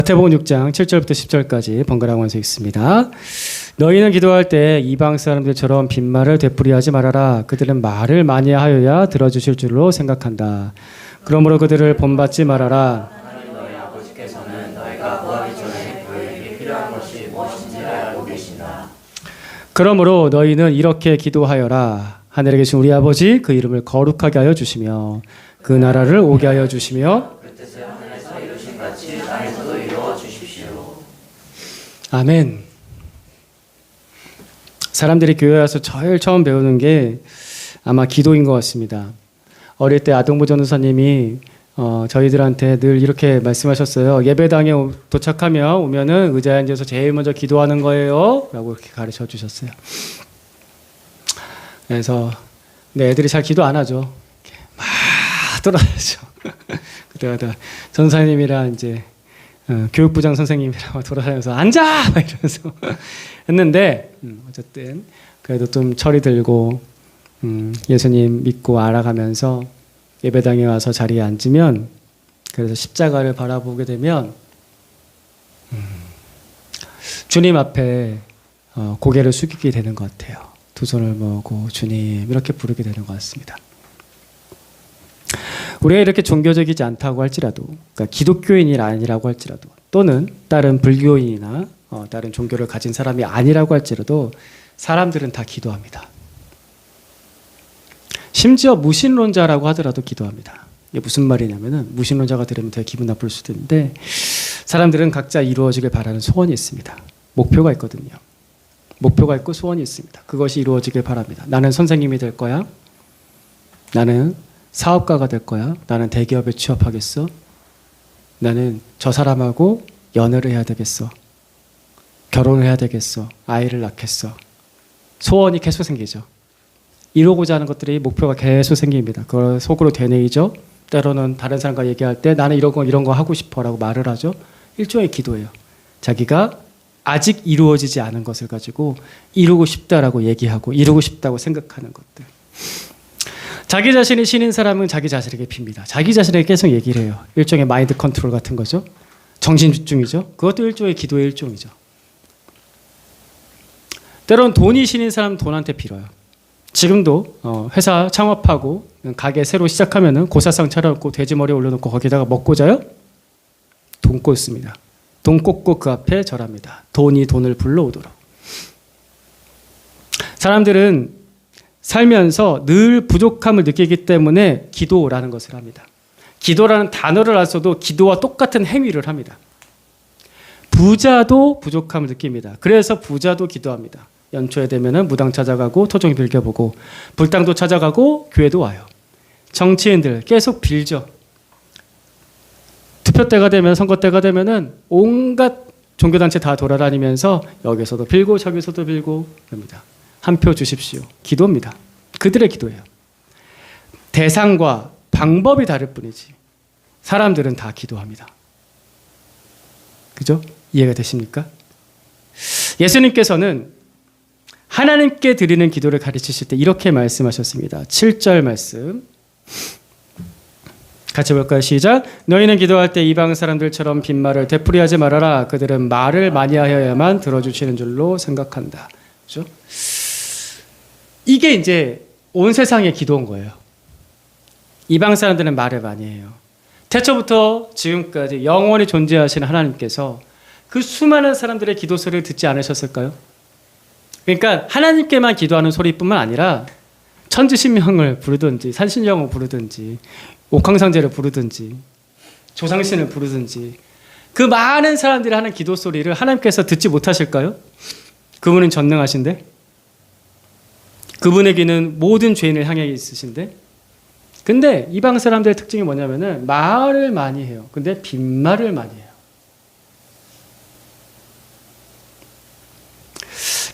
마태복음 6장 7절부터 10절까지 번갈아 원서 읽습니다. 너희는 기도할 때 이방 사람들처럼 빈말을 되풀이하지 말아라. 그들은 말을 많이 하여야 들어주실 줄로 생각한다. 그러므로 그들을 본받지 말아라. 하나님 너희 아버지께서는 너희가 구하기 전에 너희에게 필요한 것이 무엇인지 알고 계신다. 그러므로 너희는 이렇게 기도하여라. 하늘에 계신 우리 아버지 그 이름을 거룩하게 하여 주시며 그 나라를 오게 하여 주시며 그 뜻을 하늘에서 이루신 같이 땅에서도 이루어 주십시오. 아멘. 사람들이 교회에 와서 제일 처음 배우는 게 아마 기도인 것 같습니다. 어릴 때 아동부 전도사님이 저희들한테 늘 이렇게 말씀하셨어요. 예배당에 오면은 의자에 앉아서 제일 먼저 기도하는 거예요 라고 이렇게 가르쳐 주셨어요. 그래서 근데 애들이 잘 기도 안 하죠. 막 돌아다니죠. 그때마다 전사님이랑 이제 교육부장 선생님이랑 돌아다니면서 앉아! 막 이러면서 했는데 어쨌든 그래도 좀 철이 들고 예수님 믿고 알아가면서 예배당에 와서 자리에 앉으면 그래서 십자가를 바라보게 되면 주님 앞에 고개를 숙이게 되는 것 같아요. 두 손을 모으고 주님 이렇게 부르게 되는 것 같습니다. 우리가 이렇게 종교적이지 않다고 할지라도, 그러니까 기독교인이 아니라고 할지라도, 또는 다른 불교인이나 다른 종교를 가진 사람이 아니라고 할지라도 사람들은 다 기도합니다. 심지어 무신론자라고 하더라도 기도합니다. 이게 무슨 말이냐면은 무신론자가 들으면 되게 기분 나쁠 수도 있는데 사람들은 각자 이루어지길 바라는 소원이 있습니다. 목표가 있거든요. 목표가 있고 소원이 있습니다. 그것이 이루어지길 바랍니다. 나는 선생님이 될 거야. 나는 사업가가 될 거야. 나는 대기업에 취업하겠어. 나는 저 사람하고 연애를 해야 되겠어. 결혼을 해야 되겠어. 아이를 낳겠어. 소원이 계속 생기죠. 이루고자 하는 것들이 목표가 계속 생깁니다. 그걸 속으로 되뇌이죠. 때로는 다른 사람과 얘기할 때 나는 이런 거 하고 싶어 라고 말을 하죠. 일종의 기도예요. 자기가 아직 이루어지지 않은 것을 가지고 이루고 싶다라고 얘기하고 이루고 싶다고 생각하는 것들. 자기 자신이 신인 사람은 자기 자신에게 빕니다. 자기 자신에게 계속 얘기를 해요. 일종의 마인드 컨트롤 같은 거죠. 정신 집중이죠. 그것도 일종의 기도의 일종이죠. 때로는 돈이 신인 사람은 돈한테 빌어요. 지금도 회사 창업하고 가게 새로 시작하면은 고사상 차려놓고 돼지머리 올려놓고 거기다가 먹고 자요? 돈 꽂습니다. 돈 꽂고 그 앞에 절합니다. 돈이 돈을 불러오도록. 사람들은 살면서 늘 부족함을 느끼기 때문에 기도라는 것을 합니다. 기도라는 단어를 안 써도 기도와 똑같은 행위를 합니다. 부자도 부족함을 느낍니다. 그래서 부자도 기도합니다. 연초에 되면은 무당 찾아가고 토종 빌겨보고 불당도 찾아가고 교회도 와요. 정치인들 계속 빌죠. 투표 때가 되면 선거 때가 되면은 온갖 종교단체 다 돌아다니면서 여기서도 빌고 저기서도 빌고 그럽니다. 한 표 주십시오. 기도입니다. 그들의 기도예요. 대상과 방법이 다를 뿐이지 사람들은 다 기도합니다. 그죠? 이해가 되십니까? 예수님께서는 하나님께 드리는 기도를 가르치실 때 이렇게 말씀하셨습니다. 7절 말씀 같이 볼까요? 시작. 너희는 기도할 때 이방 사람들처럼 빈말을 되풀이하지 말아라. 그들은 말을 많이 하여야만 들어주시는 줄로 생각한다. 그렇죠? 이게 이제 온 세상의 기도인 거예요. 이방 사람들은 말을 많이 해요. 태초부터 지금까지 영원히 존재하시는 하나님께서 그 수많은 사람들의 기도 소리를 듣지 않으셨을까요? 그러니까 하나님께만 기도하는 소리뿐만 아니라 천지신명을 부르든지 산신령을 부르든지 옥황상제를 부르든지 조상신을 부르든지 그 많은 사람들이 하는 기도 소리를 하나님께서 듣지 못하실까요? 그분은 전능하신데 그분의 귀는 모든 죄인을 향해 있으신데 근데 이방 사람들의 특징이 뭐냐면은 말을 많이 해요. 근데 빈말을 많이 해요.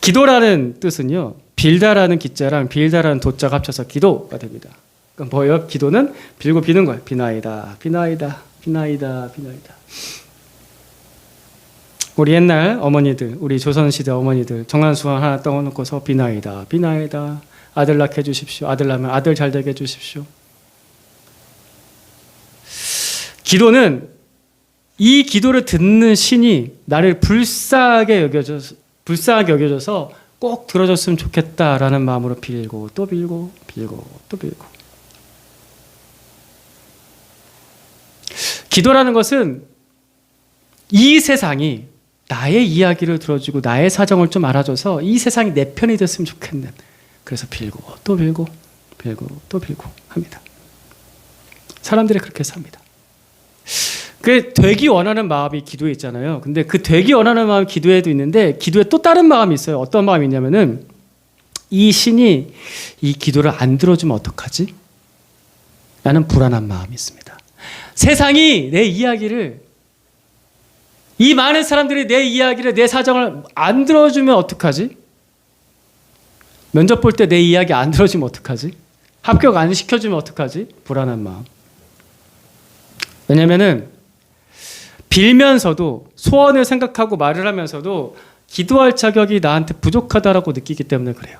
기도라는 뜻은요. 빌다라는 기자랑 빌다라는 도자가 합쳐서 기도가 됩니다. 그럼 뭐예요? 기도는 빌고 비는 거예요. 비나이다, 비나이다, 비나이다, 비나이다. 우리 옛날 어머니들, 우리 조선시대 어머니들 정한수원 하나 떠놓고서 비나이다, 비나이다. 아들 낳게 해주십시오. 아들 낳으면 아들 잘 되게 해주십시오. 기도는 이 기도를 듣는 신이 나를 불쌍하게 여겨져서 꼭 들어줬으면 좋겠다라는 마음으로 빌고 또 빌고 빌고 또 빌고. 기도라는 것은 이 세상이 나의 이야기를 들어주고 나의 사정을 좀 알아줘서 이 세상이 내 편이 됐으면 좋겠는, 그래서 빌고 또 빌고 빌고 또 빌고 합니다. 사람들이 그렇게 삽니다. 그 되기 원하는 마음이 기도에 있잖아요. 근데 그 되기 원하는 마음이 기도에도 있는데 기도에 또 다른 마음이 있어요. 어떤 마음이 있냐면은 이 신이 이 기도를 안 들어주면 어떡하지? 라는 불안한 마음이 있습니다. 세상이 내 이야기를, 이 많은 사람들이 내 이야기를, 내 사정을 안 들어주면 어떡하지? 면접 볼 때 내 이야기 안 들어주면 어떡하지? 합격 안 시켜주면 어떡하지? 불안한 마음. 왜냐면은 빌면서도, 소원을 생각하고 말을 하면서도 기도할 자격이 나한테 부족하다라고 느끼기 때문에 그래요.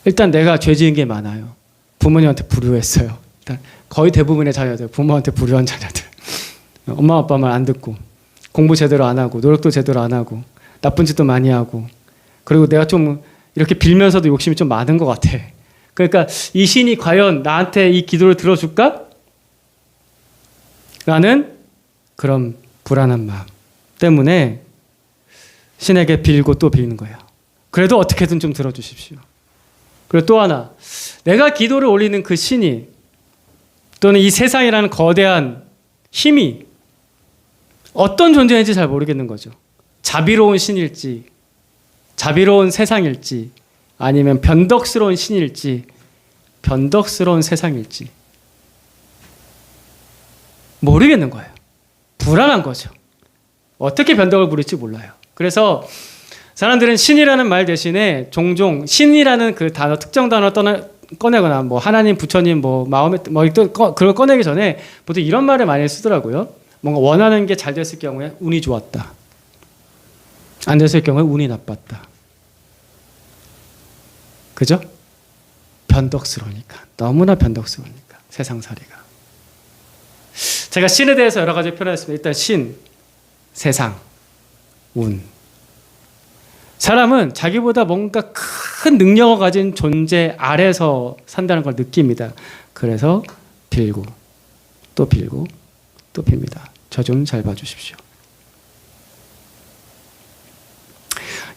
일단 내가 죄 지은 게 많아요. 부모님한테 불효했어요. 일단 거의 대부분의 자녀들, 부모한테 불효한 자녀들. 엄마 아빠 말 안 듣고, 공부 제대로 안 하고, 노력도 제대로 안 하고, 나쁜 짓도 많이 하고, 그리고 내가 좀 이렇게 빌면서도 욕심이 좀 많은 것 같아. 그러니까 이 신이 과연 나한테 이 기도를 들어줄까? 라는 그런 불안한 마음 때문에 신에게 빌고 또 빌는 거예요. 그래도 어떻게든 좀 들어주십시오. 그리고 또 하나, 내가 기도를 올리는 그 신이, 또는 이 세상이라는 거대한 힘이 어떤 존재인지 잘 모르겠는 거죠. 자비로운 신일지, 자비로운 세상일지, 아니면 변덕스러운 신일지, 변덕스러운 세상일지 모르겠는 거예요. 불안한 거죠. 어떻게 변덕을 부릴지 몰라요. 그래서 사람들은 신이라는 말 대신에 종종 신이라는 그 단어, 특정 단어 꺼내거나 뭐 하나님, 부처님, 뭐 마음에 그걸 꺼내기 전에 보통 이런 말을 많이 쓰더라고요. 뭔가 원하는 게 잘 됐을 경우에 운이 좋았다. 안 됐을 경우에 운이 나빴다. 그죠? 변덕스러우니까. 너무나 변덕스러우니까. 세상살이가. 제가 신에 대해서 여러 가지 표현했습니다. 일단 신, 세상, 운. 사람은 자기보다 뭔가 큰 능력을 가진 존재 아래서 산다는 걸 느낍니다. 그래서 빌고 또 빌고 또 빕니다. 저 좀 잘 봐주십시오.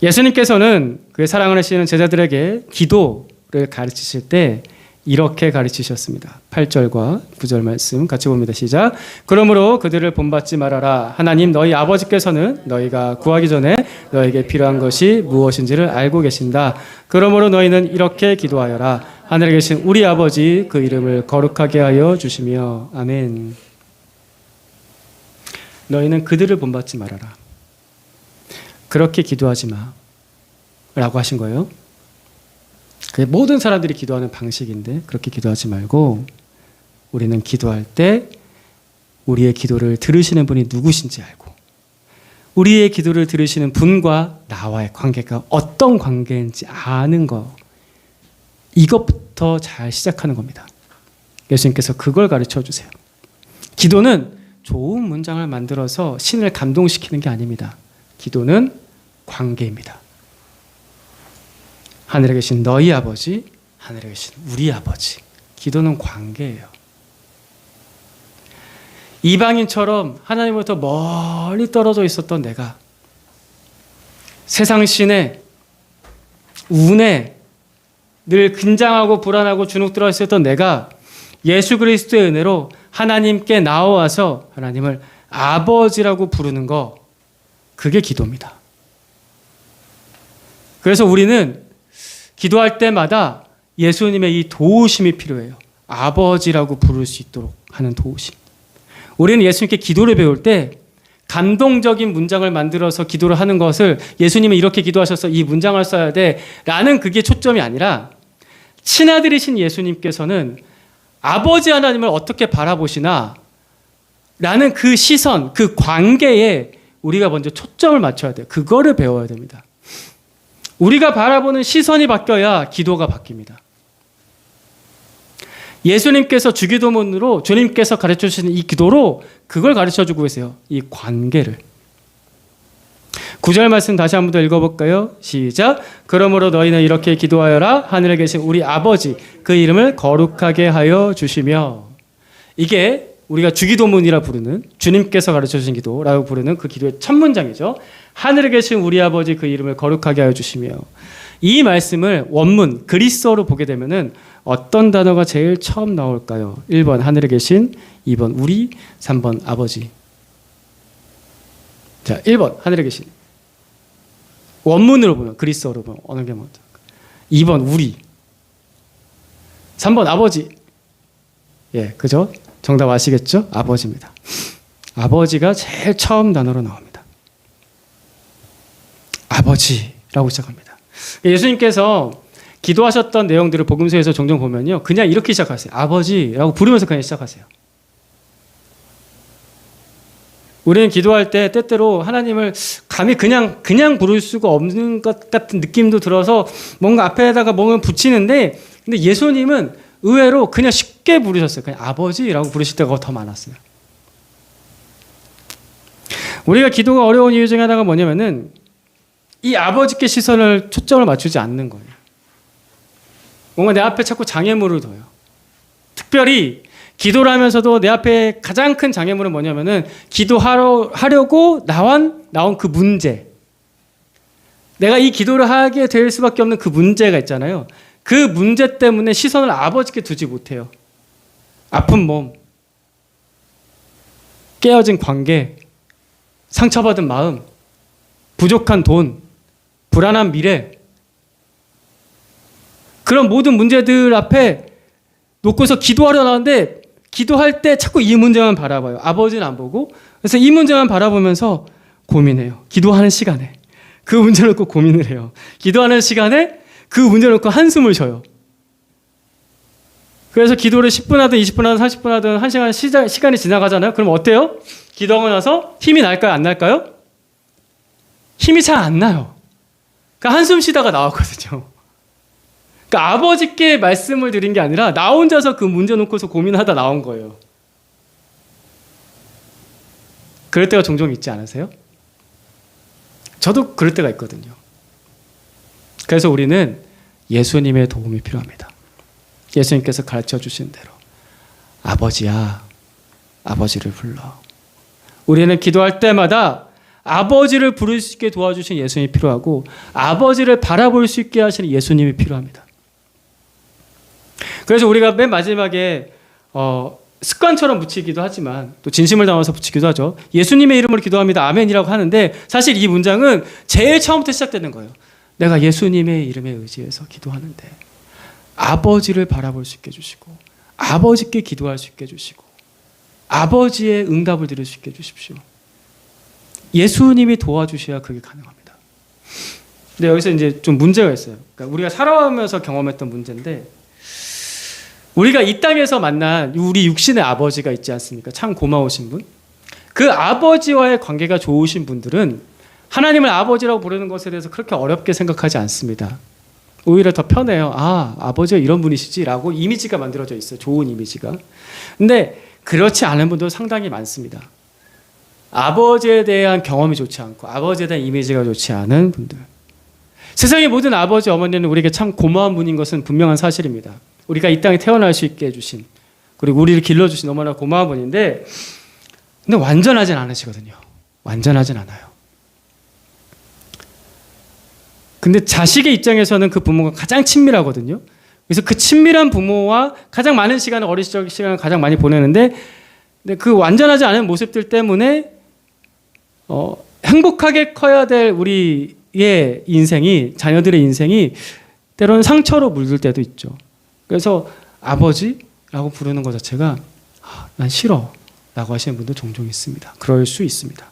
예수님께서는 그의 사랑을 하시는 제자들에게 기도를 가르치실 때 이렇게 가르치셨습니다. 8절과 9절 말씀 같이 봅니다. 시작. 그러므로 그들을 본받지 말아라. 하나님 너희 아버지께서는 너희가 구하기 전에 너에게 필요한 것이 무엇인지를 알고 계신다. 그러므로 너희는 이렇게 기도하여라. 하늘에 계신 우리 아버지 그 이름을 거룩하게 하여 주시며. 아멘. 너희는 그들을 본받지 말아라. 그렇게 기도하지 마 라고 하신 거예요. 그게 모든 사람들이 기도하는 방식인데 그렇게 기도하지 말고 우리는 기도할 때 우리의 기도를 들으시는 분이 누구신지 알고 우리의 기도를 들으시는 분과 나와의 관계가 어떤 관계인지 아는 거, 이것부터 잘 시작하는 겁니다. 예수님께서 그걸 가르쳐 주세요. 기도는 좋은 문장을 만들어서 신을 감동시키는 게 아닙니다. 기도는 관계입니다. 하늘에 계신 너희 아버지, 하늘에 계신 우리 아버지. 기도는 관계예요. 이방인처럼 하나님으로부터 멀리 떨어져 있었던 내가 세상 신에, 운에 늘 긴장하고 불안하고 주눅들어 있었던 내가 예수 그리스도의 은혜로 하나님께 나와서 하나님을 아버지라고 부르는 거, 그게 기도입니다. 그래서 우리는 기도할 때마다 예수님의 이 도우심이 필요해요. 아버지라고 부를 수 있도록 하는 도우심. 우리는 예수님께 기도를 배울 때 감동적인 문장을 만들어서 기도를 하는 것을, 예수님은 이렇게 기도하셔서 이 문장을 써야 돼 라는 그게 초점이 아니라, 친아들이신 예수님께서는 아버지 하나님을 어떻게 바라보시나 라는 그 시선, 그 관계에 우리가 먼저 초점을 맞춰야 돼요. 그거를 배워야 됩니다. 우리가 바라보는 시선이 바뀌어야 기도가 바뀝니다. 예수님께서 주기도문으로 주님께서 가르쳐 주시는 이 기도로 그걸 가르쳐 주고 계세요. 이 관계를. 9절 말씀 다시 한 번 더 읽어볼까요? 시작. 그러므로 너희는 이렇게 기도하여라. 하늘에 계신 우리 아버지 그 이름을 거룩하게 하여 주시며. 이게 우리가 주기도문이라 부르는, 주님께서 가르쳐 주신 기도라고 부르는 그 기도의 첫 문장이죠. 하늘에 계신 우리 아버지 그 이름을 거룩하게 하여 주시며. 이 말씀을 원문 그리스어로 보게 되면은 어떤 단어가 제일 처음 나올까요? 1번 하늘에 계신, 2번 우리, 3번 아버지. 자, 1번 하늘에 계신. 원문으로 보면, 그리스어로 보면 어느 게 먼저? 2번 우리, 3번 아버지. 예, 그죠? 정답 아시겠죠? 아버지입니다. 아버지가 제일 처음 단어로 나옵니다. 아버지라고 시작합니다. 예수님께서 기도하셨던 내용들을 복음서에서 종종 보면요, 그냥 이렇게 시작하세요. 아버지라고 부르면서 그냥 시작하세요. 우리는 기도할 때 때때로 하나님을 감히 그냥 부를 수가 없는 것 같은 느낌도 들어서 뭔가 앞에다가 뭔가 붙이는데, 근데 예수님은 의외로 그냥 쉽게 부르셨어요. 그냥 아버지라고 부르실 때가 더 많았어요. 우리가 기도가 어려운 이유 중에 하나가 뭐냐면은 이 아버지께 시선을 초점을 맞추지 않는 거예요. 뭔가 내 앞에 자꾸 장애물을 둬요. 특별히 기도를 하면서도 내 앞에 가장 큰 장애물은 뭐냐면은 기도하려고 나온 그 문제. 내가 이 기도를 하게 될 수밖에 없는 그 문제가 있잖아요. 그 문제 때문에 시선을 아버지께 두지 못해요. 아픈 몸, 깨어진 관계, 상처받은 마음, 부족한 돈, 불안한 미래, 그런 모든 문제들 앞에 놓고서 기도하려 나오는데 기도할 때 자꾸 이 문제만 바라봐요. 아버지는 안 보고. 그래서 이 문제만 바라보면서 고민해요. 기도하는 시간에 그 문제를 놓고 고민을 해요. 기도하는 시간에 그 문제를 놓고 한숨을 쉬어요. 그래서 기도를 10분 하든 20분 하든 30분 하든 1시간 시간이 지나가잖아요. 그럼 어때요? 기도하고 나서 힘이 날까요? 안 날까요? 힘이 잘 안 나요. 그러니까 한숨 쉬다가 나왔거든요. 그러니까 아버지께 말씀을 드린 게 아니라 나 혼자서 그 문제 놓고서 고민하다 나온 거예요. 그럴 때가 종종 있지 않으세요? 저도 그럴 때가 있거든요. 그래서 우리는 예수님의 도움이 필요합니다. 예수님께서 가르쳐 주신 대로 아버지야, 아버지를 불러. 우리는 기도할 때마다 아버지를 부를 수 있게 도와주신 예수님이 필요하고 아버지를 바라볼 수 있게 하시는 예수님이 필요합니다. 그래서 우리가 맨 마지막에 습관처럼 붙이기도 하지만 또 진심을 담아서 붙이기도 하죠. 예수님의 이름으로 기도합니다. 아멘이라고 하는데 사실 이 문장은 제일 처음부터 시작되는 거예요. 내가 예수님의 이름에 의지해서 기도하는데 아버지를 바라볼 수 있게 해주시고 아버지께 기도할 수 있게 해주시고 아버지의 응답을 드릴 수 있게 해주십시오. 예수님이 도와주셔야 그게 가능합니다. 근데 여기서 이제 좀 문제가 있어요. 그러니까 우리가 살아오면서 경험했던 문제인데 우리가 이 땅에서 만난 우리 육신의 아버지가 있지 않습니까? 참 고마우신 분. 그 아버지와의 관계가 좋으신 분들은 하나님을 아버지라고 부르는 것에 대해서 그렇게 어렵게 생각하지 않습니다. 오히려 더 편해요. 아, 아버지가 이런 분이시지라고 이미지가 만들어져 있어요. 좋은 이미지가. 근데 그렇지 않은 분도 상당히 많습니다. 아버지에 대한 경험이 좋지 않고 아버지에 대한 이미지가 좋지 않은 분들. 세상의 모든 아버지, 어머니는 우리에게 참 고마운 분인 것은 분명한 사실입니다. 우리가 이 땅에 태어날 수 있게 해주신, 그리고 우리를 길러주신 너무나 고마운 분인데 근데 완전하진 않으시거든요. 완전하진 않아요. 근데 자식의 입장에서는 그 부모가 가장 친밀하거든요. 그래서 그 친밀한 부모와 가장 많은 시간을, 어린 시절 시간을 가장 많이 보내는데 근데 그 완전하지 않은 모습들 때문에 행복하게 커야 될 우리의 인생이, 자녀들의 인생이 때로는 상처로 물들 때도 있죠. 그래서 아버지라고 부르는 것 자체가 난 싫어 라고 하시는 분도 종종 있습니다. 그럴 수 있습니다.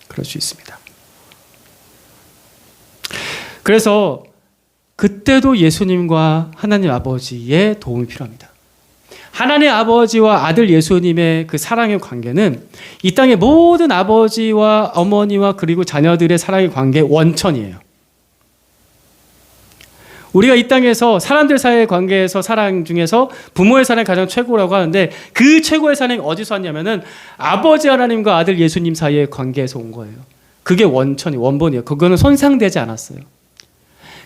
그럴 수 있습니다. 그래서 그때도 예수님과 하나님 아버지의 도움이 필요합니다. 하나님 아버지와 아들 예수님의 그 사랑의 관계는 이 땅의 모든 아버지와 어머니와 그리고 자녀들의 사랑의 관계의 원천이에요. 우리가 이 땅에서 사람들 사이의 관계에서 사랑 중에서 부모의 사랑이 가장 최고라고 하는데 그 최고의 사랑이 어디서 왔냐면은 아버지 하나님과 아들 예수님 사이의 관계에서 온 거예요. 그게 원본이에요. 그거는 손상되지 않았어요.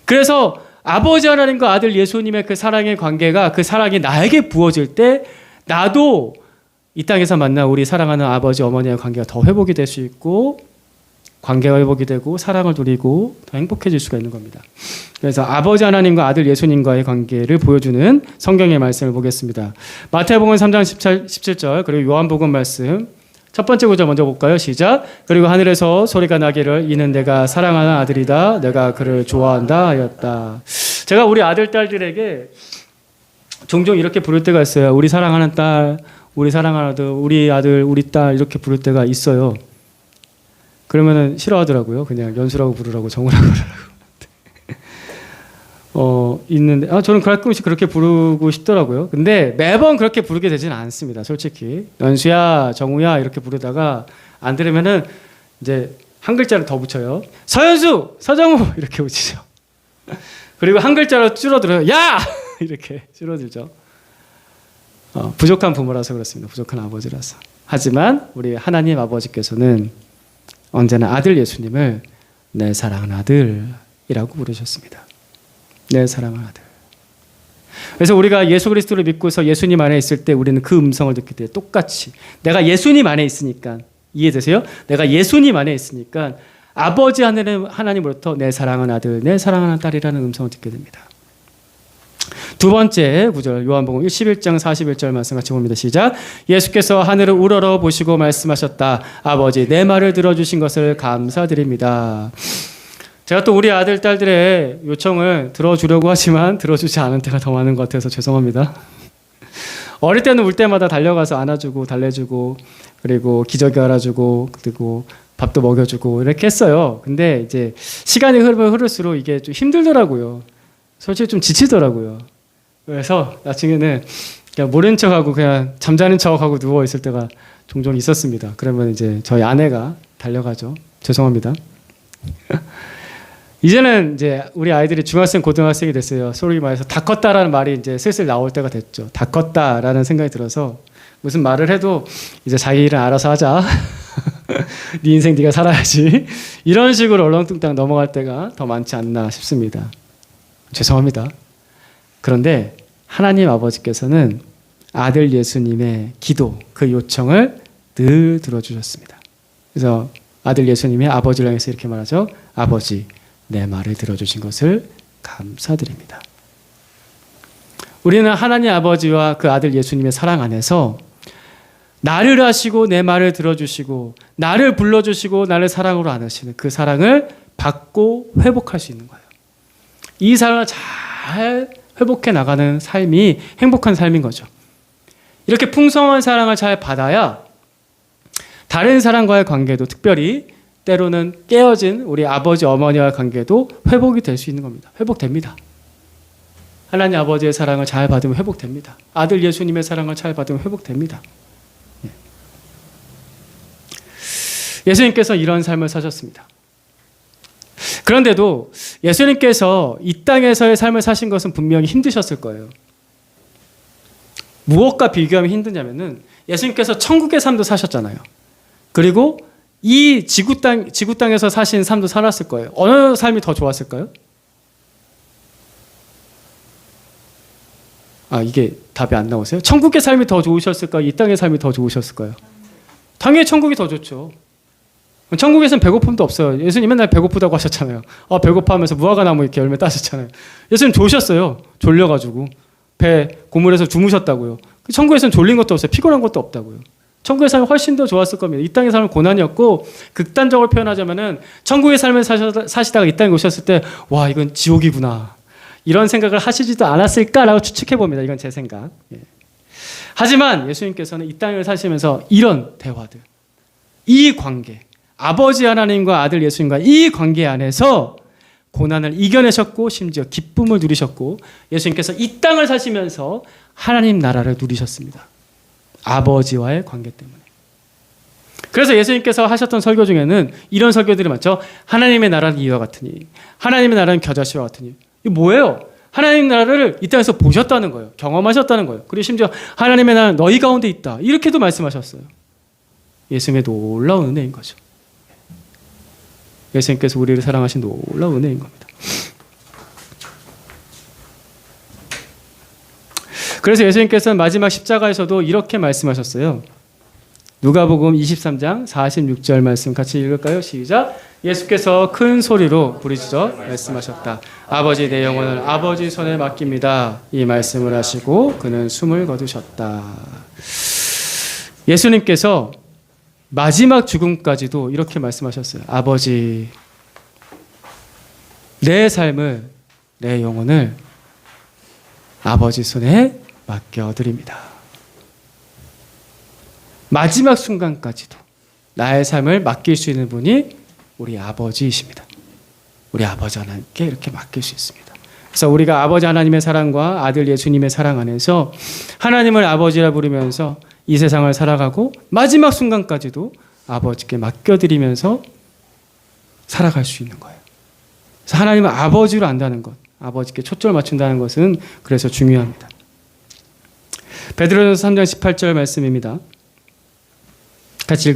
그래서 아버지 하나님과 아들 예수님의 그 사랑의 관계가 그 사랑이 나에게 부어질 때 나도 이 땅에서 만나 우리 사랑하는 아버지 어머니의 관계가 더 회복이 될 수 있고 관계가 회복이 되고 사랑을 누리고 더 행복해질 수가 있는 겁니다. 그래서 아버지 하나님과 아들 예수님과의 관계를 보여주는 성경의 말씀을 보겠습니다. 마태복음 3장 17절 그리고 요한복음 말씀 첫 번째 구절 먼저 볼까요? 시작. 그리고 하늘에서 소리가 나기를 이는 내가 사랑하는 아들이다. 내가 그를 좋아한다 하였다. 제가 우리 아들 딸들에게 종종 이렇게 부를 때가 있어요. 우리 사랑하는 딸, 우리 사랑하는 아들, 우리 아들, 우리 딸 이렇게 부를 때가 있어요. 그러면은 싫어하더라고요. 그냥 연수라고 부르라고 정우라고 부르라고. 있는데 저는 가끔씩 그렇게 부르고 싶더라고요. 근데 매번 그렇게 부르게 되지는 않습니다. 솔직히 연수야, 정우야 이렇게 부르다가 안 들으면은 이제 한 글자를 더 붙여요. 서연수, 서정우 이렇게 붙이죠. 그리고 한 글자로 줄어들어요. 야 이렇게 줄어들죠. 부족한 부모라서 그렇습니다. 부족한 아버지라서. 하지만 우리 하나님 아버지께서는 언제나 아들 예수님을 내 사랑하는 아들이라고 부르셨습니다. 내 사랑하는 아들. 그래서 우리가 예수 그리스도를 믿고서 예수님 안에 있을 때 우리는 그 음성을 듣게 돼요. 똑같이. 내가 예수님 안에 있으니까 이해되세요? 내가 예수님 안에 있으니까 아버지 하나님으로부터 내 사랑하는 아들, 내 사랑하는 딸이라는 음성을 듣게 됩니다. 두 번째 구절 요한복음 11장 41절 말씀 같이 봅니다. 시작. 예수께서 하늘을 우러러 보시고 말씀하셨다. 아버지 내 말을 들어주신 것을 감사드립니다. 제가 또 우리 아들 딸들의 요청을 들어주려고 하지만 들어주지 않은 때가 더 많은 것 같아서 죄송합니다. 어릴 때는 울 때마다 달려가서 안아주고 달래주고 그리고 기저귀 갈아주고 그리고 밥도 먹여주고 이렇게 했어요. 근데 이제 시간이 흐를수록 이게 좀 힘들더라고요. 솔직히 좀 지치더라고요. 그래서 나중에는 그냥 모른 척하고 그냥 잠자는 척하고 누워 있을 때가 종종 있었습니다. 그러면 이제 저희 아내가 달려가죠. 죄송합니다. 이제는 이제 우리 아이들이 중학생, 고등학생이 됐어요. 소위 말해서 다 컸다라는 말이 이제 슬슬 나올 때가 됐죠. 다 컸다라는 생각이 들어서 무슨 말을 해도 이제 자기 일은 알아서 하자. 네 인생 네가 살아야지. 이런 식으로 얼렁뚱땅 넘어갈 때가 더 많지 않나 싶습니다. 죄송합니다. 그런데 하나님 아버지께서는 아들 예수님의 기도, 그 요청을 늘 들어주셨습니다. 그래서 아들 예수님이 아버지를 향해서 이렇게 말하죠. 아버지, 내 말을 들어주신 것을 감사드립니다. 우리는 하나님 아버지와 그 아들 예수님의 사랑 안에서 나를 아시고 내 말을 들어주시고 나를 불러주시고 나를 사랑으로 안으시는 그 사랑을 받고 회복할 수 있는 거예요. 이 사랑을 잘 회복해 나가는 삶이 행복한 삶인 거죠. 이렇게 풍성한 사랑을 잘 받아야 다른 사람과의 관계도 특별히 때로는 깨어진 우리 아버지 어머니와의 관계도 회복이 될 수 있는 겁니다. 회복됩니다. 하나님 아버지의 사랑을 잘 받으면 회복됩니다. 아들 예수님의 사랑을 잘 받으면 회복됩니다. 예수님께서 이런 삶을 사셨습니다. 그런데도 예수님께서 이 땅에서의 삶을 사신 것은 분명히 힘드셨을 거예요. 무엇과 비교하면 힘드냐면은 예수님께서 천국의 삶도 사셨잖아요. 그리고 이 지구 땅에서 사신 삶도 살았을 거예요. 어느 삶이 더 좋았을까요? 이게 답이 안 나오세요? 천국의 삶이 더 좋으셨을까요? 이 땅의 삶이 더 좋으셨을까요? 당연히 천국이 더 좋죠. 천국에서는 배고픔도 없어요. 예수님 맨날 배고프다고 하셨잖아요. 배고파 하면서 무화과나무 이렇게 열매 따셨잖아요. 예수님 졸으셨어요. 졸려가지고. 배 고물에서 주무셨다고요. 천국에서는 졸린 것도 없어요. 피곤한 것도 없다고요. 천국의 삶이 훨씬 더 좋았을 겁니다. 이 땅의 삶은 고난이었고 극단적으로 표현하자면은 천국의 삶을 사시다가 이 땅에 오셨을 때 와 이건 지옥이구나. 이런 생각을 하시지도 않았을까라고 추측해 봅니다. 이건 제 생각. 하지만 예수님께서는 이 땅을 사시면서 이런 대화들, 이 관계, 아버지 하나님과 아들 예수님과 이 관계 안에서 고난을 이겨내셨고 심지어 기쁨을 누리셨고 예수님께서 이 땅을 사시면서 하나님 나라를 누리셨습니다. 아버지와의 관계 때문에. 그래서 예수님께서 하셨던 설교 중에는 이런 설교들이 많죠. 하나님의 나라는 이와 같으니 하나님의 나라는 겨자씨와 같으니. 이게 뭐예요? 하나님 나라를 이 땅에서 보셨다는 거예요. 경험하셨다는 거예요. 그리고 심지어 하나님의 나라는 너희 가운데 있다. 이렇게도 말씀하셨어요. 예수님의 놀라운 은혜인 거죠. 예수님께서 우리를 사랑하신 놀라운 은혜인 겁니다. 그래서 예수님께서는 마지막 십자가에서도 이렇게 말씀하셨어요. 누가복음 23장 46절 말씀 같이 읽을까요? 시작. 예수께서 큰 소리로 부르짖어 말씀하셨다. 아버지, 내 영혼을 아버지 손에 맡깁니다. 이 말씀을 하시고 그는 숨을 거두셨다. 예수님께서 마지막 죽음까지도 이렇게 말씀하셨어요. 아버지, 내 삶을, 내 영혼을 아버지 손에 맡겨드립니다. 마지막 순간까지도 나의 삶을 맡길 수 있는 분이 우리 아버지이십니다. 우리 아버지 하나님께 이렇게 맡길 수 있습니다. 그래서 우리가 아버지 하나님의 사랑과 아들 예수님의 사랑 안에서 하나님을 아버지라 부르면서 이 세상을 살아가고 마지막 순간까지도 아버지께 맡겨드리면서 살아갈 수 있는 거예요. 그래서 하나님을 아버지로 안다는 것, 아버지께 초점을 맞춘다는 것은 그래서 중요합니다. 베드로전서 3장 18절 말씀입니다. 같이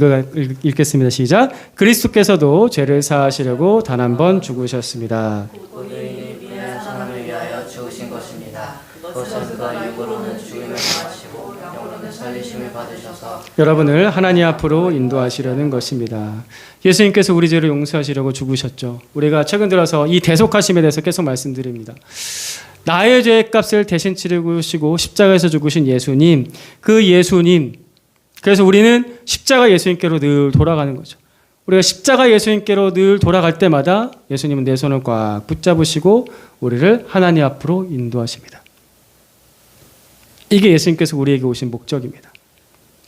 읽겠습니다. 시작. 그리스도께서도 죄를 사하시려고 단 한 번 죽으셨습니다. 의인이 믿는 사람을 위하여 죽으신 것입니다. 그것은 그가 육으로는 죽음을 당하시고 영으로는 살리심을 받으셔서 여러분을 하나님 앞으로 인도하시려는 것입니다. 예수님께서 우리 죄를 용서하시려고 죽으셨죠. 우리가 최근 들어서 이 대속하심에 대해서 계속 말씀드립니다. 나의 죄의 값을 대신 치르시고 십자가에서 죽으신 예수님, 그 예수님, 그래서 우리는 십자가 예수님께로 늘 돌아가는 거죠. 우리가 십자가 예수님께로 늘 돌아갈 때마다 예수님은 내 손을 꽉 붙잡으시고 우리를 하나님 앞으로 인도하십니다. 이게 예수님께서 우리에게 오신 목적입니다.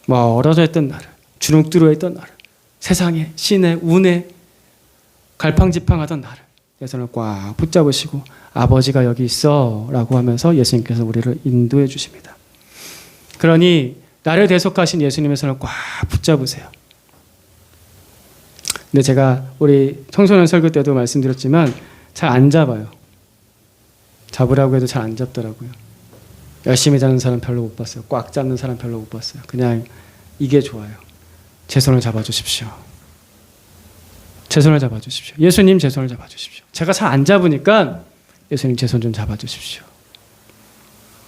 멀어져 있던 나를, 주눅들어 있던 나를, 세상에, 신에, 운에 갈팡지팡하던 나를 내 손을 꽉 붙잡으시고 아버지가 여기 있어 라고 하면서 예수님께서 우리를 인도해 주십니다. 그러니 나를 대속하신 예수님의 손을 꽉 붙잡으세요. 근데 제가 우리 청소년 설교 때도 말씀드렸지만 잘 안 잡아요. 잡으라고 해도 잘 안 잡더라고요. 열심히 잡는 사람 별로 못 봤어요. 꽉 잡는 사람 별로 못 봤어요. 그냥 이게 좋아요. 제 손을 잡아주십시오. 제 손을 잡아주십시오. 예수님 제 손을 잡아주십시오. 제가 잘 안 잡으니까 예수님 제 손 좀 잡아주십시오.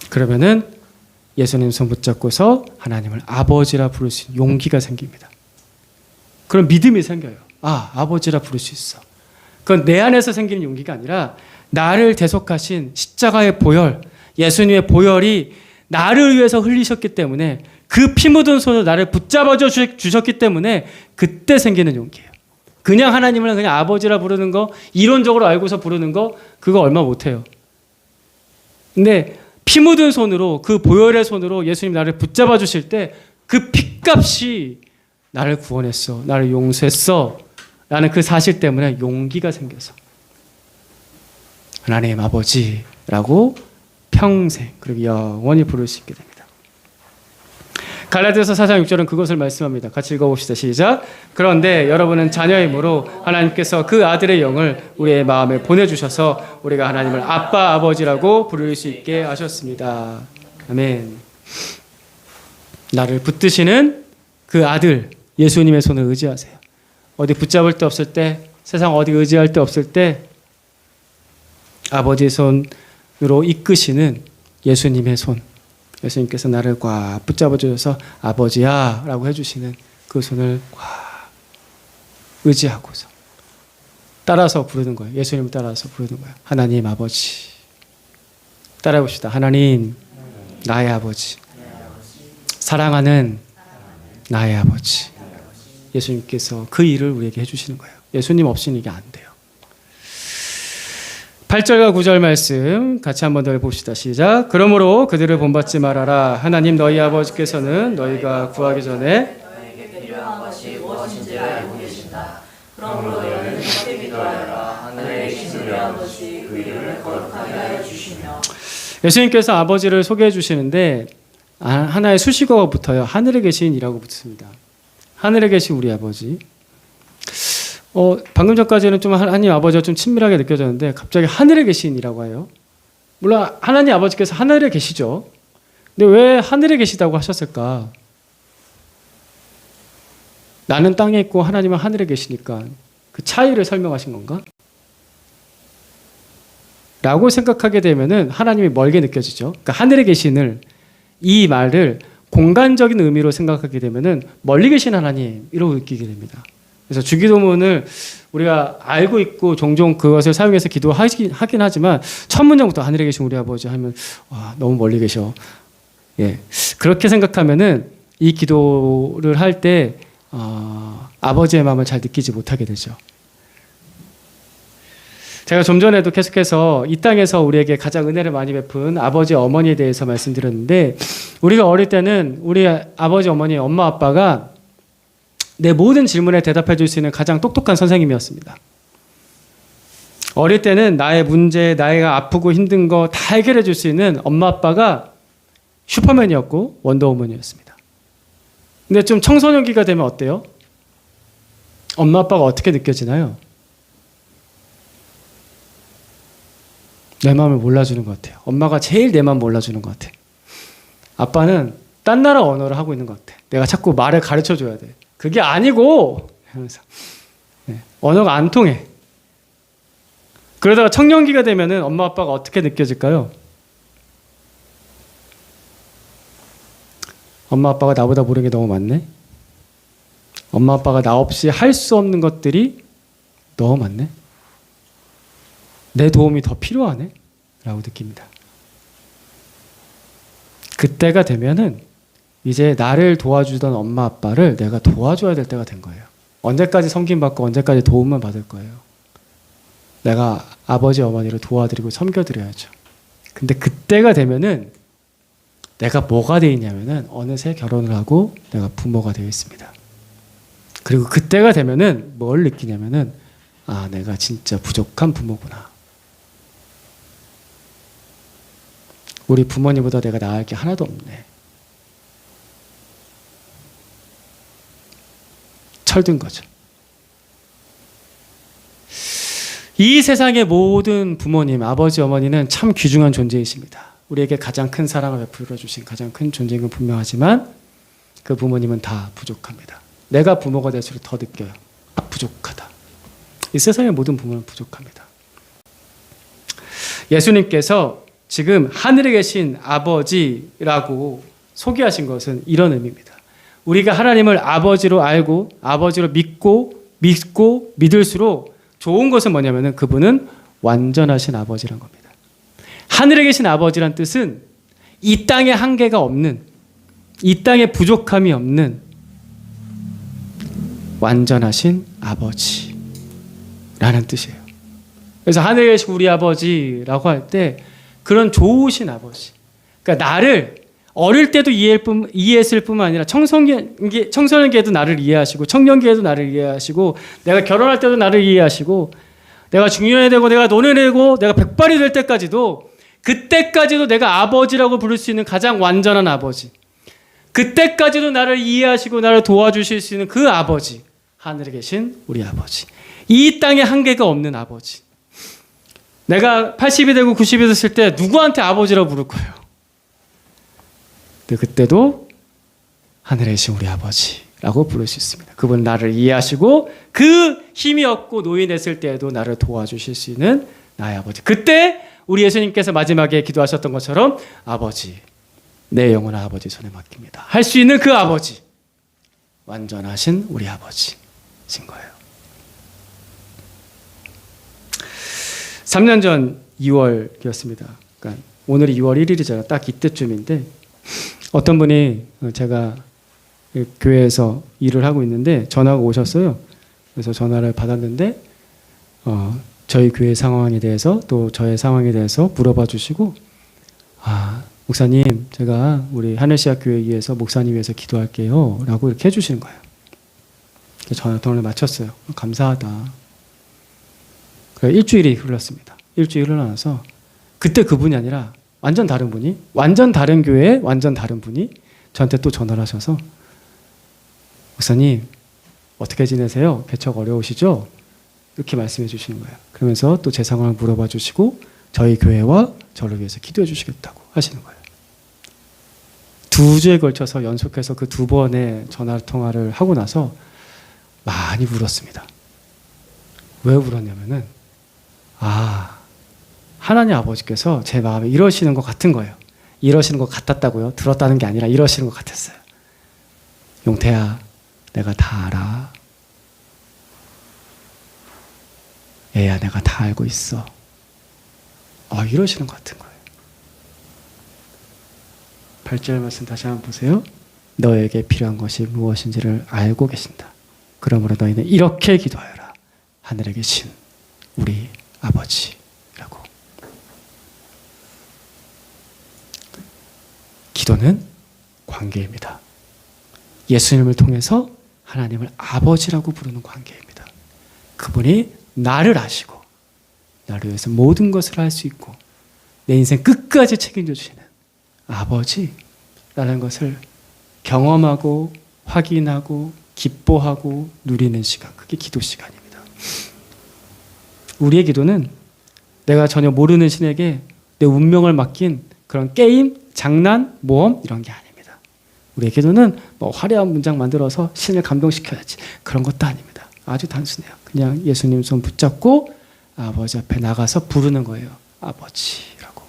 그러면은 예수님 손 붙잡고서 하나님을 아버지라 부를 수 있는 용기가 생깁니다. 그런 믿음이 생겨요. 아, 아버지라 부를 수 있어. 그건 내 안에서 생기는 용기가 아니라 나를 대속하신 십자가의 보혈, 예수님의 보혈이 나를 위해서 흘리셨기 때문에 그 피 묻은 손으로 나를 붙잡아 주셨기 때문에 그때 생기는 용기예요. 그냥 하나님을 그냥 아버지라 부르는 거, 이론적으로 알고서 부르는 거, 그거 얼마 못해요. 근데 피 묻은 손으로, 그 보혈의 손으로 예수님 나를 붙잡아 주실 때 그 피값이 나를 구원했어, 나를 용서했어 라는 그 사실 때문에 용기가 생겨서 하나님 아버지라고 평생 그리고 영원히 부를 수 있게 됩니다. 갈라디아서 4장 6절은 그것을 말씀합니다. 같이 읽어봅시다. 시작. 그런데 여러분은 자녀이므로 하나님께서 그 아들의 영을 우리의 마음에 보내주셔서 우리가 하나님을 아빠 아버지라고 부를 수 있게 하셨습니다. 아멘. 나를 붙드시는 그 아들 예수님의 손을 의지하세요. 어디 붙잡을 데 없을 때, 세상 어디 의지할 데 없을 때 아버지의 손으로 이끄시는 예수님의 손, 예수님께서 나를 꽉 붙잡아 주셔서 아버지야 라고 해주시는 그 손을 꽉 의지하고서 따라서 부르는 거예요. 예수님을 따라서 부르는 거예요. 하나님 아버지. 따라해 봅시다. 하나님 나의 아버지. 사랑하는 나의 아버지. 예수님께서 그 일을 우리에게 해주시는 거예요. 예수님 없이는 이게 안 돼요. 8절과 9절 말씀 같이 한번 더 해봅시다. 시작. 그러므로 그들을 본받지 말아라. 하나님 너희 아버지께서는 너희가 구하기 전에 너에게 필요한 것이 무엇인지 알고 계신다. 그러므로 너희는 그렇게 기도하여라. 하늘에 계신 우리 아버지 그 이름을 거룩하게 하여 주시며. 예수님께서 아버지를 소개해 주시는데 하나의 수식어가 붙어요. 하늘에 계신이라고 붙습니다. 하늘에 계신 우리 아버지. 방금 전까지는 좀 하나님 아버지가 좀 친밀하게 느껴졌는데 갑자기 하늘에 계신이라고 해요. 물론 하나님 아버지께서 하늘에 계시죠. 근데 왜 하늘에 계시다고 하셨을까? 나는 땅에 있고 하나님은 하늘에 계시니까 그 차이를 설명하신 건가? 라고 생각하게 되면은 하나님이 멀게 느껴지죠. 그러니까 하늘에 계신을 이 말을 공간적인 의미로 생각하게 되면은 멀리 계신 하나님 이라고 느끼게 됩니다. 그래서 주기도문을 우리가 알고 있고 종종 그것을 사용해서 기도하긴 하지만 첫 문장부터 하늘에 계신 우리 아버지 하면 와, 너무 멀리 계셔. 예, 그렇게 생각하면은 이 기도를 할 때 아버지의 마음을 잘 느끼지 못하게 되죠. 제가 좀 전에도 계속해서 이 땅에서 우리에게 가장 은혜를 많이 베푼 아버지 어머니에 대해서 말씀드렸는데 우리가 어릴 때는 우리 아버지 어머니 엄마 아빠가 내 모든 질문에 대답해 줄 수 있는 가장 똑똑한 선생님이었습니다. 어릴 때는 나의 문제, 나이가 아프고 힘든 거 다 해결해 줄 수 있는 엄마 아빠가 슈퍼맨이었고 원더우먼이었습니다. 근데 좀 청소년기가 되면 어때요? 엄마 아빠가 어떻게 느껴지나요? 내 마음을 몰라주는 것 같아요. 엄마가 제일 내 마음 몰라주는 것 같아요. 아빠는 딴 나라 언어를 하고 있는 것 같아. 내가 자꾸 말을 가르쳐줘야 돼. 그게 아니고 하면서 언어가 안 통해. 그러다가 청년기가 되면은 엄마 아빠가 어떻게 느껴질까요? 엄마 아빠가 나보다 모르는 게 너무 많네. 엄마 아빠가 나 없이 할 수 없는 것들이 너무 많네. 내 도움이 더 필요하네 라고 느낍니다. 그때가 되면은 이제 나를 도와주던 엄마 아빠를 내가 도와줘야 될 때가 된 거예요. 언제까지 섬김받고 언제까지 도움만 받을 거예요. 내가 아버지 어머니를 도와드리고 섬겨드려야죠. 근데 그때가 되면은 내가 뭐가 돼 있냐면은 어느새 결혼을 하고 내가 부모가 되어 있습니다. 그리고 그때가 되면은 뭘 느끼냐면은 아, 내가 진짜 부족한 부모구나. 우리 부모님보다 내가 나을 게 하나도 없네. 철든 거죠. 이 세상의 모든 부모님, 아버지, 어머니는 참 귀중한 존재이십니다. 우리에게 가장 큰 사랑을 베풀어 주신 가장 큰 존재인 건 분명하지만 그 부모님은 다 부족합니다. 내가 부모가 될수록 더 느껴요. 아, 부족하다. 이 세상의 모든 부모는 부족합니다. 예수님께서 지금 하늘에 계신 아버지라고 소개하신 것은 이런 의미입니다. 우리가 하나님을 아버지로 알고 아버지로 믿고 믿을수록 좋은 것은 뭐냐면은 그분은 완전하신 아버지란 겁니다. 하늘에 계신 아버지란 뜻은 이 땅에 한계가 없는, 이 땅에 부족함이 없는 완전하신 아버지라는 뜻이에요. 그래서 하늘에 계신 우리 아버지라고 할 때 그런 좋으신 아버지. 그러니까 나를 어릴 때도 이해했을 뿐만 아니라 청소년기에도 나를 이해하시고 청년기에도 나를 이해하시고 내가 결혼할 때도 나를 이해하시고 내가 중년이 되고 내가 노년이 되고 내가 백발이 될 때까지도 그때까지도 내가 아버지라고 부를 수 있는 가장 완전한 아버지. 그때까지도 나를 이해하시고 나를 도와주실 수 있는 그 아버지. 하늘에 계신 우리 아버지. 이 땅에 한계가 없는 아버지. 내가 80이 되고 90이 됐을 때 누구한테 아버지라고 부를 거예요? 근데 그때도 하늘에 계신 우리 아버지라고 부를 수 있습니다. 그분 나를 이해하시고 그 힘이 없고 노인 됐을 때에도 나를 도와주실 수 있는 나의 아버지. 그때 우리 예수님께서 마지막에 기도하셨던 것처럼 아버지, 내 영혼을 아버지 손에 맡깁니다. 할 수 있는 그 아버지. 완전하신 우리 아버지신 거예요. 3년 전 2월이었습니다. 그러니까 오늘이 2월 1일이잖아요. 딱 이때쯤인데 어떤 분이 제가 교회에서 일을 하고 있는데 전화가 오셨어요. 그래서 전화를 받았는데 저희 교회 상황에 대해서 또 저의 상황에 대해서 물어봐 주시고 목사님 제가 우리 하늘시아 교회 위해서 목사님 위해서 기도할게요 라고 이렇게 해주시는 거예요. 전화 통화를 마쳤어요. 감사하다. 그래, 일주일이 흘렀습니다. 일주일이 흘러나서 그때 그분이 아니라 완전 다른 분이 완전 다른 교회에 완전 다른 분이 저한테 또 전화를 하셔서 목사님 어떻게 지내세요? 개척 어려우시죠? 이렇게 말씀해 주시는 거예요. 그러면서 또 제 상황을 물어봐 주시고 저희 교회와 저를 위해서 기도해 주시겠다고 하시는 거예요. 2주에 걸쳐서 연속해서 그 2번의 전화 통화를 하고 나서 많이 울었습니다. 왜 울었냐면은 하나님 아버지께서 제 마음에 이러시는 것 같은 거예요. 이러시는 것 같았다고요. 들었다는 게 아니라 이러시는 것 같았어요. 용태야, 내가 다 알아. 얘야, 내가 다 알고 있어. 이러시는 것 같은 거예요. 8절 말씀 다시 한번 보세요. 너에게 필요한 것이 무엇인지를 알고 계신다. 그러므로 너희는 이렇게 기도하여라. 하늘에 계신 우리 아버지라고. 기도는 관계입니다. 예수님을 통해서 하나님을 아버지라고 부르는 관계입니다. 그분이 나를 아시고 나를 위해서 모든 것을 할 수 있고 내 인생 끝까지 책임져 주시는 아버지라는 것을 경험하고 확인하고 기뻐하고 누리는 시간, 그게 기도 시간입니다. 우리의 기도는 내가 전혀 모르는 신에게 내 운명을 맡긴 그런 게임, 장난, 모험 이런 게 아닙니다. 우리의 기도는 화려한 문장 만들어서 신을 감동시켜야지 그런 것도 아닙니다. 아주 단순해요. 그냥 예수님 손 붙잡고 아버지 앞에 나가서 부르는 거예요. 아버지라고.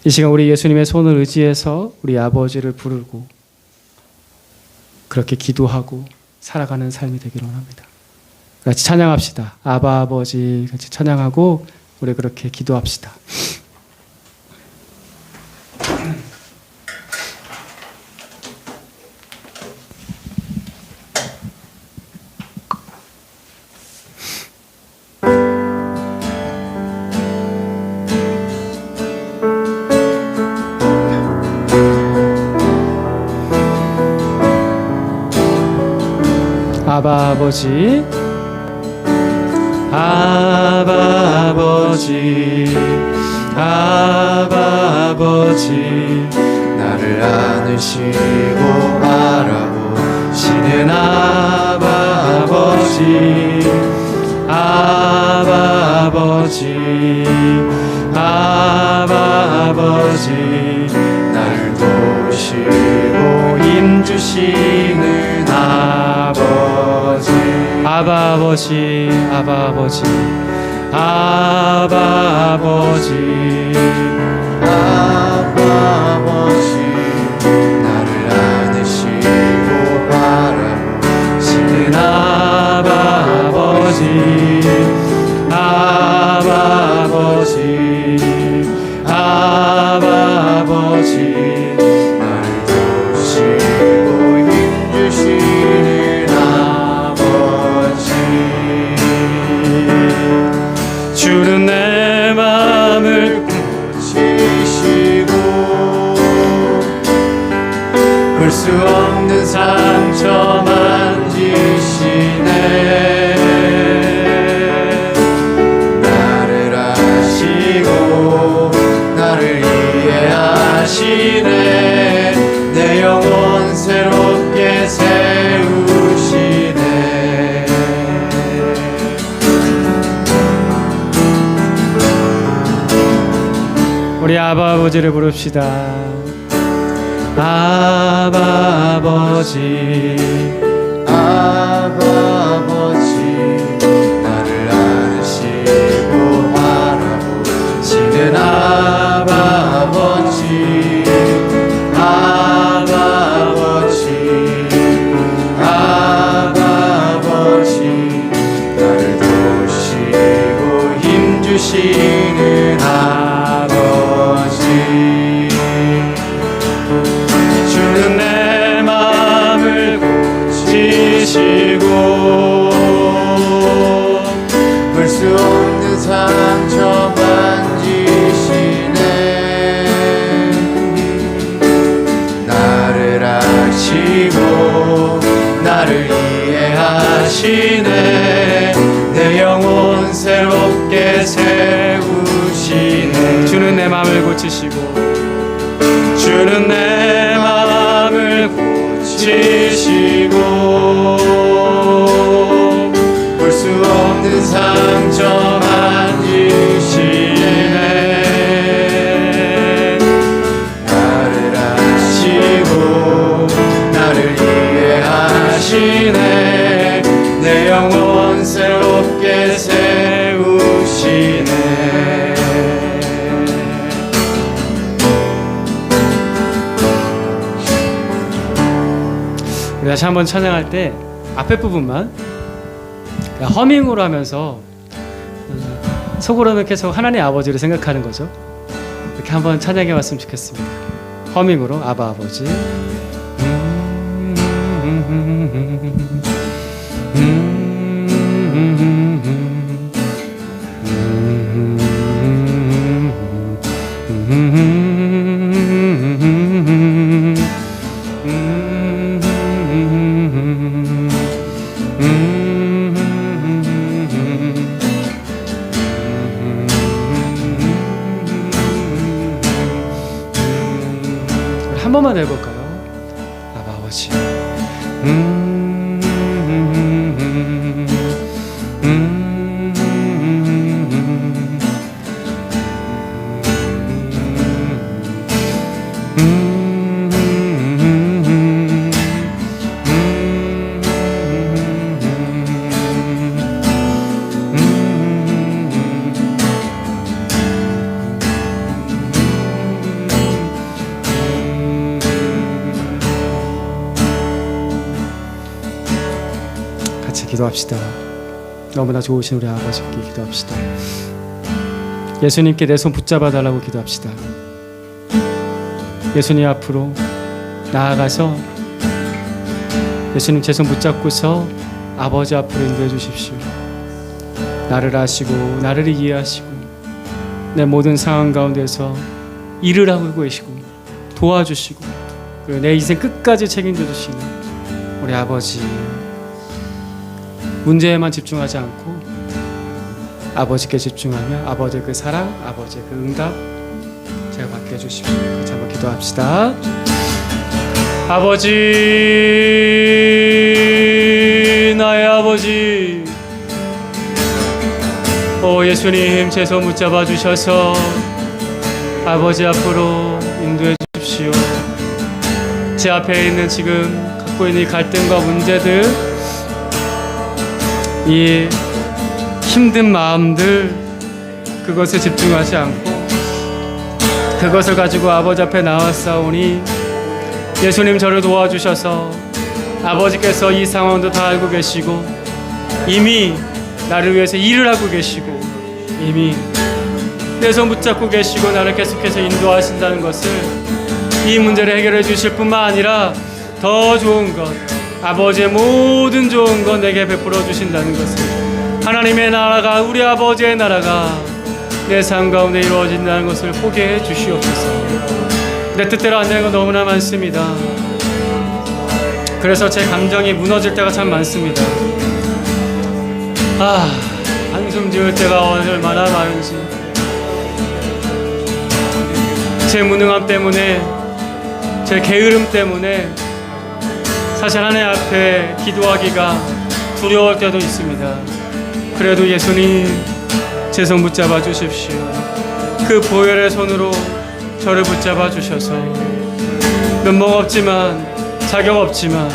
이 시간 우리 예수님의 손을 의지해서 우리 아버지를 부르고 그렇게 기도하고 살아가는 삶이 되기를 원합니다. 같이 찬양합시다. 아바 아버지 같이 찬양하고 우리 그렇게 기도합시다. 아바 아버지, 아바 아버지, 아바 아버지, 나를 안으시고 알아보시는 아바 아버지, 아바 아버지, 아바 아버지, 나를 도우시고 힘주시는 아버지, 아바 아버지, 아바 아버지, 아바 아버지, 아바 아버지, 나를 안으시고 바라보시는 아바 아버지, 아바 아버지, 아바 아버지, 나를 도우시고 힘주시는 주는 내 마음을 고치시고 볼 수 없는 상처 만지시네. 나를 아시고 나를 이해하시네. 내 영혼 새롭게 세우시네. 우리 아바 아버지를 부릅시다. 아바 아버지, 아바 아버지, 나를 안으시고 바라보시는 아바 아버지, 아바 아버지, 아바 아버지, 나를 도우시고 힘주시는 아버지, 주는 내 마음을 고치시고 볼 수 없는 상처 만지시네. 나를 아시고 나를 이해하시네. 내 영혼 새롭게 세우시네. 주는 내 마음을 고치시고 주는 내 마음을 고치시고 볼 수 없는 상처 만지시네. 전 새롭게 세우시네. 우리 다시 한번 찬양할 때 앞에 부분만 허밍으로 하면서 속으로는 계속 하나님 아버지를 생각하는 거죠. 이렇게 한번 찬양해 왔으면 좋겠습니다. 허밍으로 아바 아버지. 한 번만 해볼까요? 아바 아버지. 같이 기도합시다. 너무나 좋으신 우리 아버지께 기도합시다. 예수님께 내 손 붙잡아 달라고 기도합시다. 예수님 앞으로 나아가서 예수님 제 손 붙잡고서 아버지 앞으로 인도해 주십시오. 나를 아시고 나를 이해하시고 내 모든 상황 가운데서 일을 하고 계시고 도와주시고 그리고 내 인생 끝까지 책임져 주시는 우리 아버지, 문제에만 집중하지 않고 아버지께 집중하며 아버지의 그 사랑, 아버지의 그 응답 제가 받게 해주십시오. 같이 한번 기도합시다. 아버지, 나의 아버지, 오 예수님 제 손 붙잡아 주셔서 아버지 앞으로 인도해 주십시오. 제 앞에 있는 지금 갖고 있는 이 갈등과 문제들, 이 힘든 마음들, 그것에 집중하지 않고 그것을 가지고 아버지 앞에 나왔사오니 예수님 저를 도와주셔서 아버지께서 이 상황도 다 알고 계시고 이미 나를 위해서 일을 하고 계시고 이미 내 손 붙잡고 계시고 나를 계속해서 인도하신다는 것을, 이 문제를 해결해 주실 뿐만 아니라 더 좋은 것, 아버지의 모든 좋은 것 내게 베풀어 주신다는 것을, 하나님의 나라가, 우리 아버지의 나라가 내 삶 가운데 이루어진다는 것을 보게 해 주시옵소서. 내 뜻대로 안 되는 건 너무나 많습니다. 그래서 제 감정이 무너질 때가 참 많습니다. 한숨 지을 때가 얼마나 많은지, 제 무능함 때문에, 제 게으름 때문에 사실 하나님 앞에 기도하기가 두려울 때도 있습니다. 그래도 예수님 제 손 붙잡아 주십시오. 그 보혈의 손으로 저를 붙잡아 주셔서 면목 없지만 자격 없지만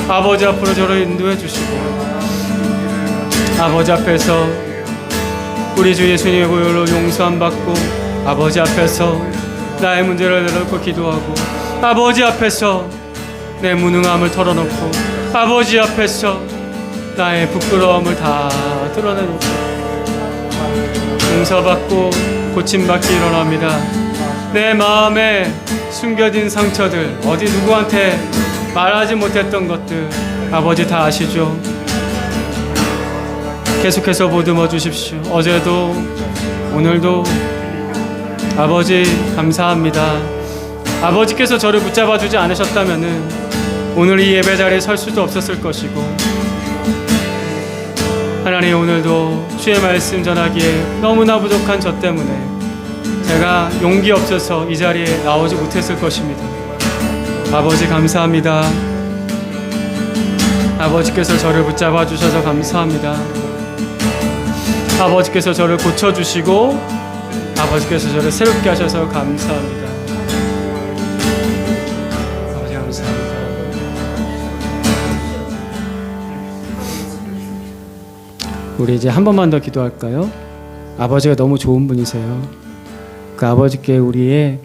아버지 앞으로 저를 인도해 주시고, 아버지 앞에서 우리 주 예수님의 보혈로 용서함 받고 아버지 앞에서 나의 문제를 내놓고 기도하고 아버지 앞에서 내 무능함을 털어놓고 아버지 앞에서 나의 부끄러움을 다 드러내놓고 용서받고 고침받기 일어납니다. 내 마음에 숨겨진 상처들, 어디 누구한테 말하지 못했던 것들 아버지 다 아시죠? 계속해서 보듬어 주십시오. 어제도 오늘도 아버지 감사합니다. 아버지께서 저를 붙잡아 주지 않으셨다면은 오늘 이 예배 자리에 설 수도 없었을 것이고, 하나님 오늘도 주의 말씀 전하기에 너무나 부족한 저 때문에 제가 용기 없어서 이 자리에 나오지 못했을 것입니다. 아버지 감사합니다. 아버지께서 저를 붙잡아 주셔서 감사합니다. 아버지께서 저를 고쳐주시고 아버지께서 저를 새롭게 하셔서 감사합니다. 아버지 감사합니다. 우리 이제 한 번만 더 기도할까요? 아버지가 너무 좋은 분이세요. 그 아버지께 우리의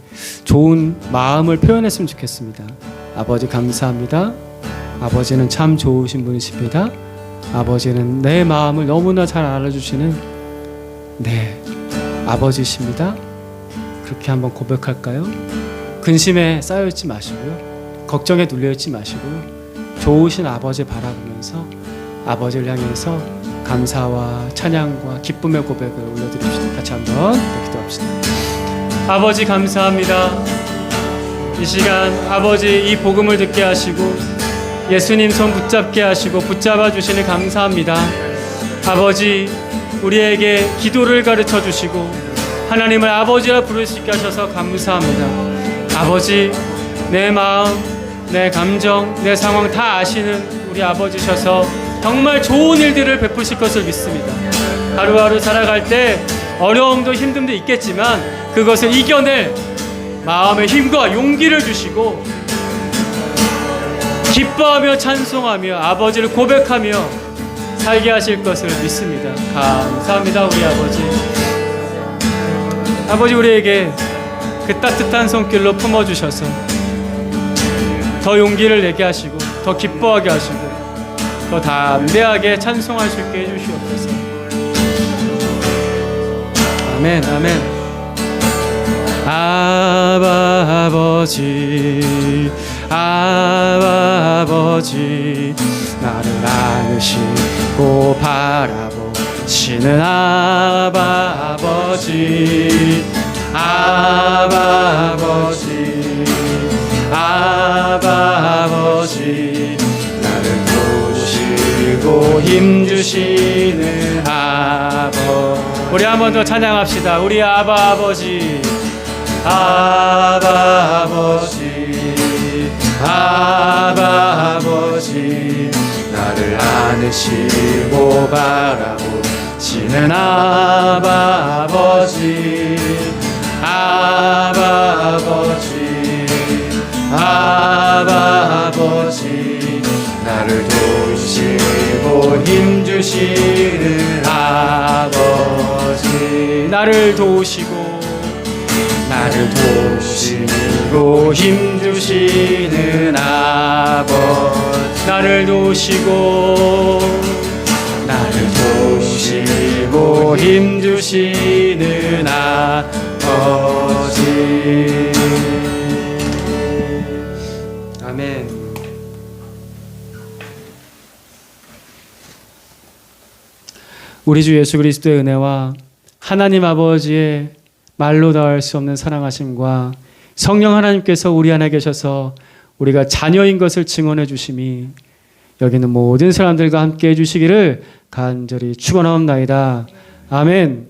좋은 마음을 표현했으면 좋겠습니다. 아버지 감사합니다. 아버지는 참 좋으신 분이십니다. 아버지는 내 마음을 너무나 잘 알아주시는 네 아버지십니다. 그렇게 한번 고백할까요? 근심에 쌓여있지 마시고요. 걱정에 눌려있지 마시고요. 좋으신 아버지 바라보면서 아버지를 향해서 감사와 찬양과 기쁨의 고백을 올려드립시다. 같이 한번 기도합시다. 아버지 감사합니다. 이 시간 아버지 이 복음을 듣게 하시고 예수님 손 붙잡게 하시고 붙잡아 주시니 감사합니다. 아버지 우리에게 기도를 가르쳐 주시고 하나님을 아버지라 부를 수 있게 하셔서 감사합니다. 아버지 내 마음 내 감정 내 상황 다 아시는 우리 아버지셔서 정말 좋은 일들을 베푸실 것을 믿습니다. 하루하루 살아갈 때 어려움도 힘듦도 있겠지만 그것을 이겨낼 마음의 힘과 용기를 주시고 기뻐하며 찬송하며 아버지를 고백하며 살게 하실 것을 믿습니다. 감사합니다. 우리 아버지. 아버지 우리에게 그 따뜻한 손길로 품어주셔서 더 용기를 내게 하시고 더 기뻐하게 하시고 더 담대하게 찬송할 수 있게 해주시옵소서. 아멘 아멘. 아버지 아버지 나를 안으시고 바라보시는 아버지 아버지 아버지 나를 도우시고 힘주시는 아버지. 우리 한 번 더 찬양합시다. 우리 아버지 아버지 아버지 나를 안으시고 바라보시는 아버지 아버지 나를 도우시고 힘주시는 아버지. 나를 도우시고 힘주시는 아버지. 나를 도우시고 힘주시는 아버지. 아멘. 우리 주 예수 그리스도의 은혜와 하나님 아버지의 말로 다할 수 없는 사랑하심과 성령 하나님께서 우리 안에 계셔서 우리가 자녀인 것을 증언해 주심이 여기는 모든 사람들과 함께 해주시기를 간절히 축원하옵나이다. 아멘.